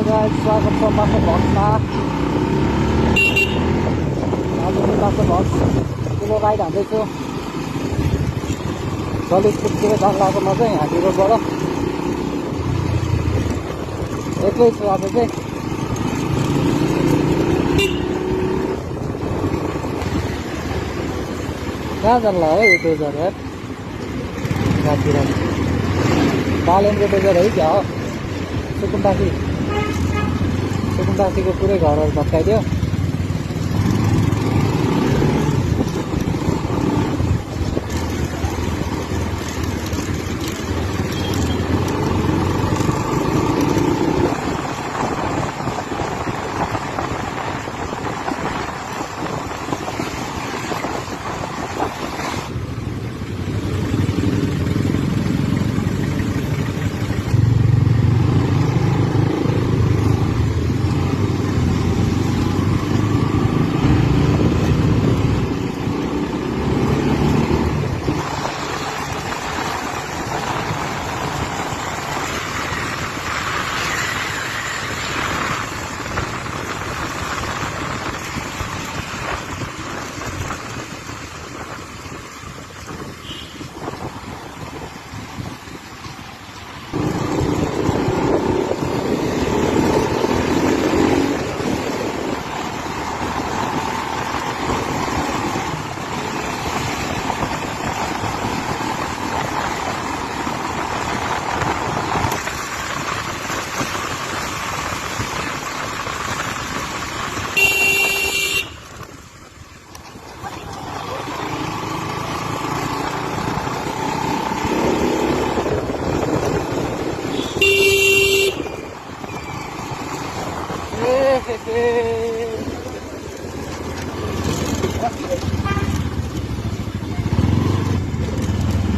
Guys, स्वागत छ माछा भक्समा। आज म माछा भक्स ठुलो राइड हान्दैछु। ललितपुरतिर जान लागेकोमा चाहिँ हाजीरोडबाट एक्लै छु आज चाहिँ। कहाँ जान्ला है यो डेजर यार, राति बालेनको डेजर है क्या हो। सुकुम्बासीको पुरै घरहरू भत्काइदियो।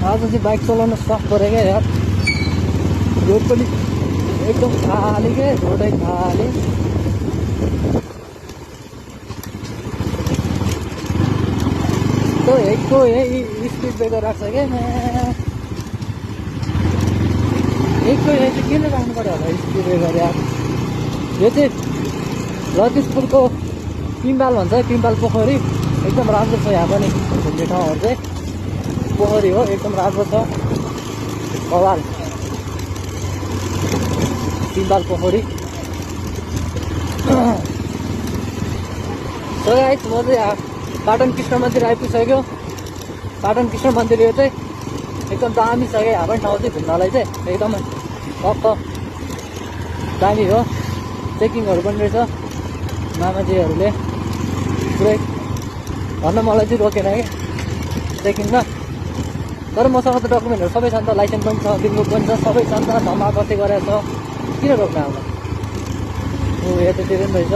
आज चाहिँ बाइक चलाउन सक पऱ्यो क्या यार। रोड पनि एकदम खाली क्या, रोडै खाली। तो एकको यही स्पिड ब्रेकर राख्छ क्या। एकको यही चाहिँ किन राख्नु पऱ्यो होला स्पिड ब्रेकर यार। यो चाहिँ ललितपुरको पिम्बाल भन्छ, पिम्बाल पोखरी एकदम राम्रो छ। यहाँ पनि घुम्ने ठाउँहरू चाहिँ पोखरी हो, एकदम राम्रो छ। कवाल पिम्बाल पोखरी। सो गाइस, म चाहिँ पाटन कृष्ण मन्दिर आइपुगिसक्यो। पाटन कृष्ण मन्दिर यो चाहिँ एकदम दामी छ क्या। यहाँ पनि ठाउँ चाहिँ घुम्नलाई चाहिँ एकदमै टक्क दामी हो। चेकिङहरू पनि रहेछ मामाजीहरूले पुरै। भन्न मलाई चाहिँ रोकेन क्या चेकिङमा, तर मसँग त डकुमेन्टहरू सबै छ नि त। लाइसेन्स पनि छ, बिलबुक पनि छ, सबै छ नि त। धम्मा कति गरेको छ, किन रोक्न आउला। यतातिर पनि रहेछ,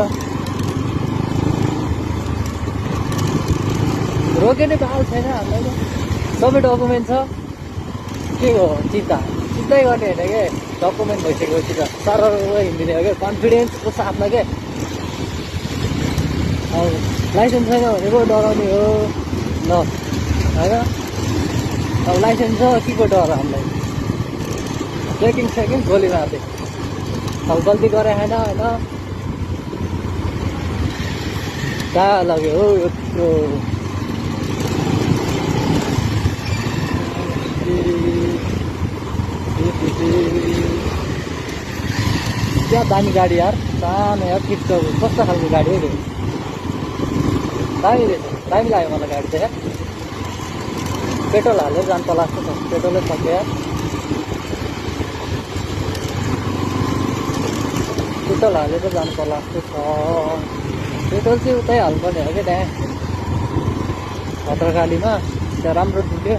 रोक्ने बाल छैन हामीलाई त। सबै डकुमेन्ट छ। के हो चिन्तै गर्ने होइन क्या। डकुमेन्ट भइसकेपछि त सरर हिँडिदिने हो क्या, कन्फिडेन्सको साथमा क्या। अब लाइसेन्स छैन भने पो डराउने हो ल, होइन। अब लाइसेन्स छ, के को डर हामीलाई। चेकिङ गोली मार्दै। अब गल्ती गरे होइन होइन। कहाँ लग्यो हो यो। क्या दामी गाडी यार, सानो यार। किट्टो कस्तो खालको गाडी हो त्यो। दामी रहेछ, दामी लाग्यो मलाई गाडी चाहिँ यार। पेट्रोल हालेर जानु पर्ला जस्तो छ, पेट्रोलै सक्यो यार। पेट्रोल हालेर जानु पर्ला जस्तो छ। पेट्रोल चाहिँ उतै हाल्नुपर्ने हो क्या, त्यहाँ भद्रकालीमा त्यहाँ राम्रो डुल्यो।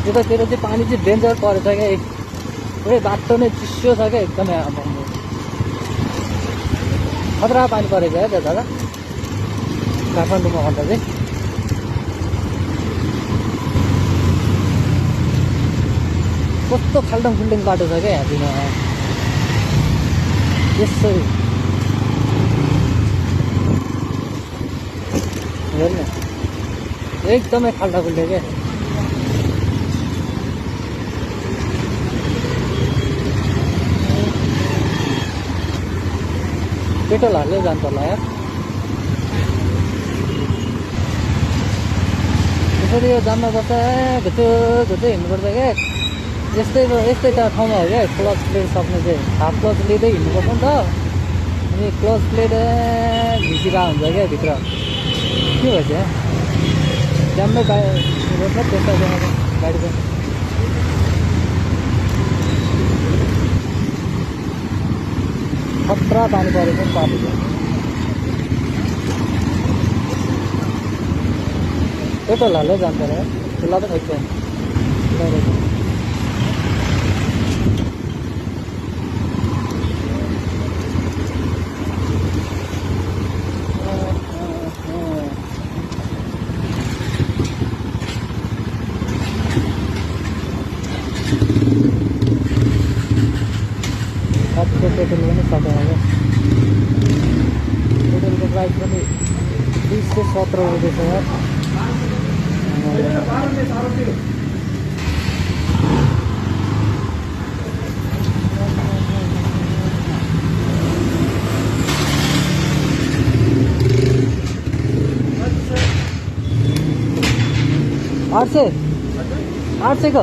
त्यतातिर चाहिँ पानी चाहिँ डेन्जर परेछ क्या। पुरै बाटो नै चिसो छ क्या एकदमै। अब खतरा पानी परेछ क्या त्यो दादा, काठमाडौँमा भन्दा चाहिँ। कस्तो खाल्डङ बाटो छ क्या यहाँतिर। यसरी हेर्नु एकदमै खाल्डा खुल्डे क्या। पेट्रोल हाल्दै जान्छ होला यार। त्यसरी यो जाममा बस्दा घुच्चो हिँड्नुपर्छ क्या। यस्तै ठाउँमा हो क्या क्लच प्लेट सक्ने चाहिँ। हाफ क्लच लिँदै हिँड्नुपर्छ नि त। अनि क्लच प्लेट घिसिरहेको हुन्छ क्या भित्र। के भएछ यहाँ जाममै त्यस्तो गाडी चाहिँ खतरा पानी परेको नि पानी चाहिँ। पेट्रोल हाल्दै जान्छ र खुल्ला त छैन। पेट्रोल पनि सकियो क्या। पेट्रोलको प्राइस पनि 217 रुपियाँ छ यार। आठ सय को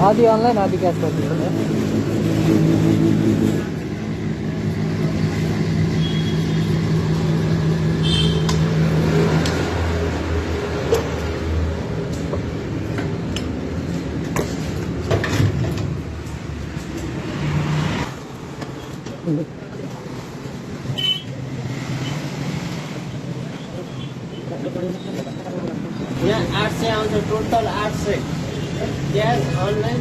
आधी ऑनलाइन आधी कैश कर दीजिए। यहाँ 800 आउँछ total 800 cash online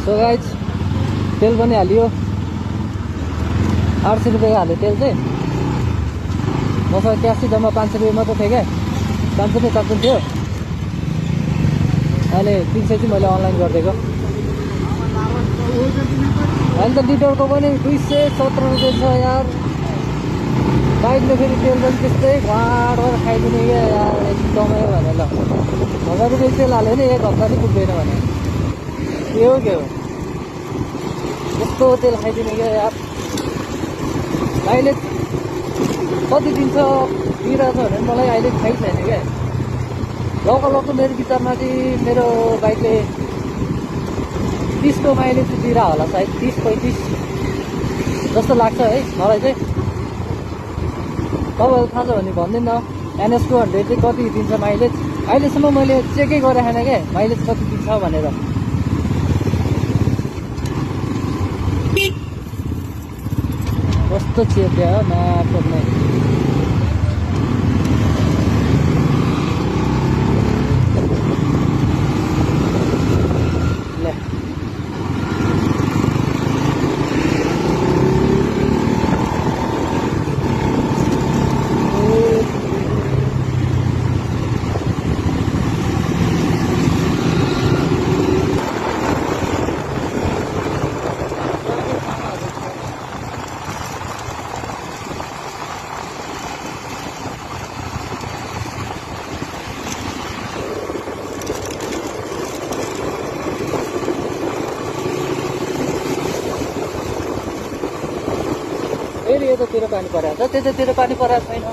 so guys तेल पनि हालियो 800 रुपियाँ हाल्यो तेल चाहिँ। मसँग क्यास चाहिँ जम्मा 500 रुपियाँ मात्र थियो क्या। 500 रुपियाँ सक्नु थियो। अहिले 300 चाहिँ मैले अनलाइन गरिदिएको। अहिले त लिटरको पनि 217 रुपियाँ छ यार। बाइकले फेरि तेल पनि त्यस्तै घाट भएर खाइदिने क्या यार। एकदमै भने ल 1000 रुपियाँ तेल हाल्यो भने 1 हप्ता चाहिँ पुग्दैन भने के हो यस्तो तेल खाइदिने क्या यार। अहिले कति दिन्छ दिइरहेछ भने मलाई अहिले थाहै छैन क्या। लगभग मेरो विचारमा चाहिँ मेरो बाइकले 30 को माइलेज चाहिँ दिइरह होला सायद 30-35 जस्तो लाग्छ है मलाई चाहिँ। तपाईँहरू थाहा छ भने भनिदिनु न NS 200 चाहिँ कति दिन्छ माइलेज। अहिलेसम्म मैले चेकै गरेको छैन क्या माइलेज कति दिन्छ भनेर। कस्तो चेप्या हो म्यापमा। फेरि यतातिर पानी परेको छ त्यतातिर पानी परेको छैन।